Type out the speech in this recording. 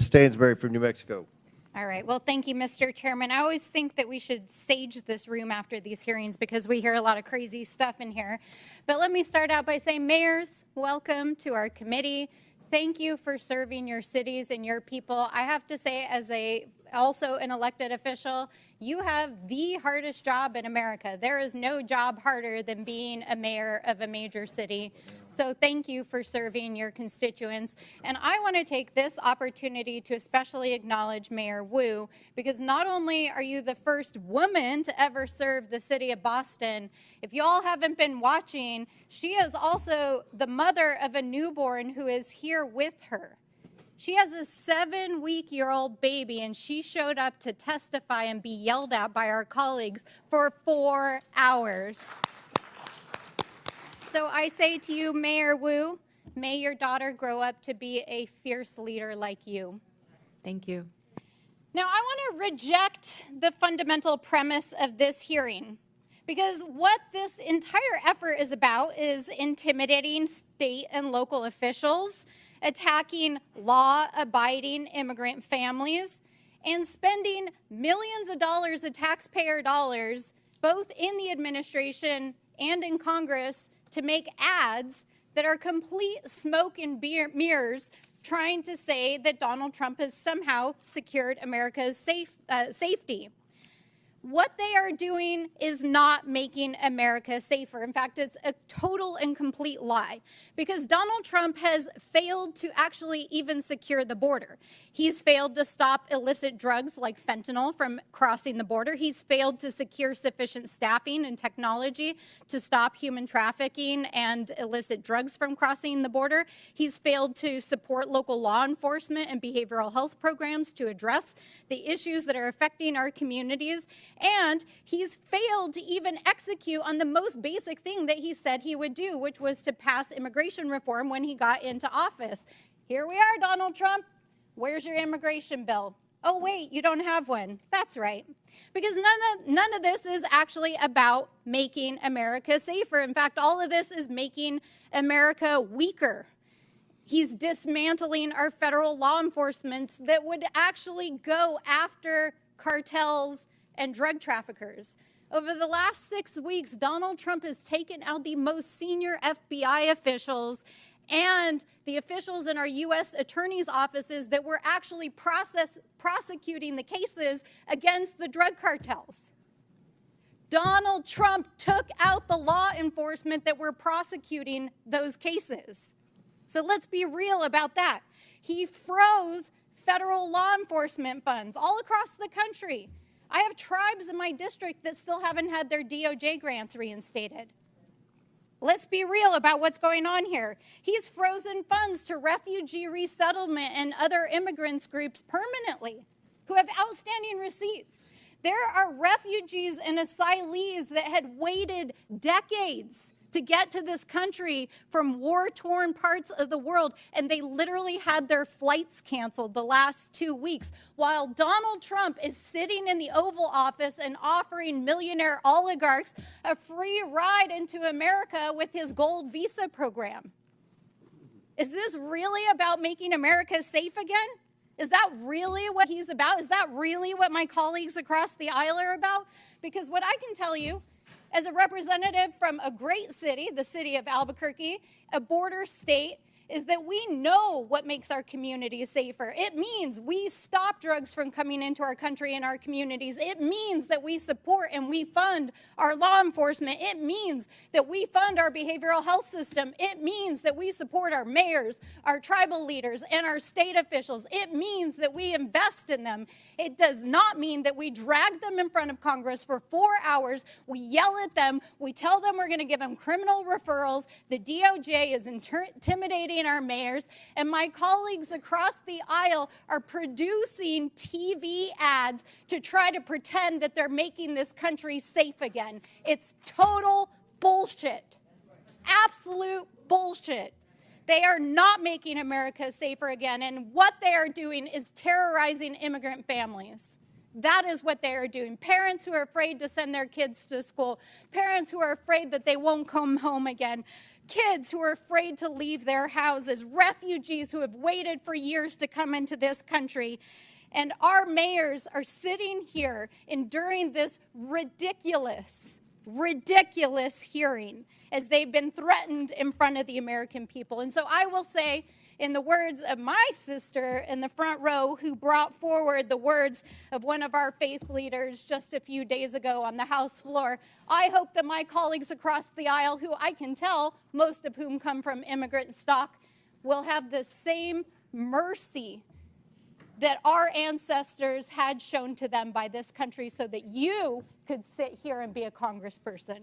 Stansbury from New Mexico. All right. Well, thank you, Mr. Chairman. I always think that we should sage this room after these hearings because we hear a lot of crazy stuff in here. But let me start out by saying, mayors, welcome to our committee. Thank you for serving your cities and your people. I have to say, as also an elected official, you have the hardest job in America. There is no job harder than being a mayor of a major city. So thank you for serving your constituents. And I want to take this opportunity to especially acknowledge Mayor Wu, because not only are you the first woman to ever serve the city of Boston, if you all haven't been watching, she is also the mother of a newborn who is here with her. She has a 7-week-old baby, and she showed up to testify and be yelled at by our colleagues for 4 hours. So I say to you, Mayor Wu, may your daughter grow up to be a fierce leader like you. Thank you. Now, I want to reject the fundamental premise of this hearing, because what this entire effort is about is intimidating state and local officials, attacking law-abiding immigrant families, and spending millions of dollars of taxpayer dollars, both in the administration and in Congress, to make ads that are complete smoke and mirrors, trying to say that Donald Trump has somehow secured America's safety. What they are doing is not making America safer. In fact, it's a total and complete lie, because Donald Trump has failed to actually even secure the border. He's failed to stop illicit drugs like fentanyl from crossing the border. He's failed to secure sufficient staffing and technology to stop human trafficking and illicit drugs from crossing the border. He's failed to support local law enforcement and behavioral health programs to address the issues that are affecting our communities. And he's failed to even execute on the most basic thing that he said he would do, which was to pass immigration reform when he got into office. Here we are, Donald Trump. Where's your immigration bill? Oh, wait, you don't have one. That's right. Because none of this is actually about making America safer. In fact, all of this is making America weaker. He's dismantling our federal law enforcement that would actually go after cartels and drug traffickers. Over the last 6 weeks, Donald Trump has taken out the most senior FBI officials and the officials in our U.S. attorney's offices that were actually prosecuting the cases against the drug cartels. Donald Trump took out the law enforcement that were prosecuting those cases. So let's be real about that. He froze federal law enforcement funds all across the country. I have tribes in my district that still haven't had their DOJ grants reinstated. Let's be real about what's going on here. He's frozen funds to refugee resettlement and other immigrants groups permanently who have outstanding receipts. There are refugees and asylees that had waited decades to get to this country from war-torn parts of the world, and they literally had their flights canceled the last 2 weeks, while Donald Trump is sitting in the Oval Office and offering millionaire oligarchs a free ride into America with his gold visa program. Is this really about making America safe again? Is that really what he's about? Is that really what my colleagues across the aisle are about? Because what I can tell you, as a representative from a great city, the city of Albuquerque, a border state, is that we know what makes our communities safer. It means we stop drugs from coming into our country and our communities. It means that we support and we fund our law enforcement. It means that we fund our behavioral health system. It means that we support our mayors, our tribal leaders, and our state officials. It means that we invest in them. It does not mean that we drag them in front of Congress for 4 hours. We yell at them. We tell them we're going to give them criminal referrals. The DOJ is intimidating our mayors, and my colleagues across the aisle are producing TV ads to try to pretend that they're making this country safe again. It's total bullshit. Absolute bullshit. They are not making America safer again, and what they are doing is terrorizing immigrant families. That is what they are doing. Parents who are afraid to send their kids to school, parents who are afraid that they won't come home again, kids who are afraid to leave their houses, refugees who have waited for years to come into this country. And our mayors are sitting here enduring this ridiculous hearing as they've been threatened in front of the American people. And so I will say, in the words of my sister in the front row who brought forward the words of one of our faith leaders just a few days ago on the House floor, I hope that my colleagues across the aisle, who I can tell, most of whom come from immigrant stock, will have the same mercy that our ancestors had shown to them by this country so that you could sit here and be a congressperson.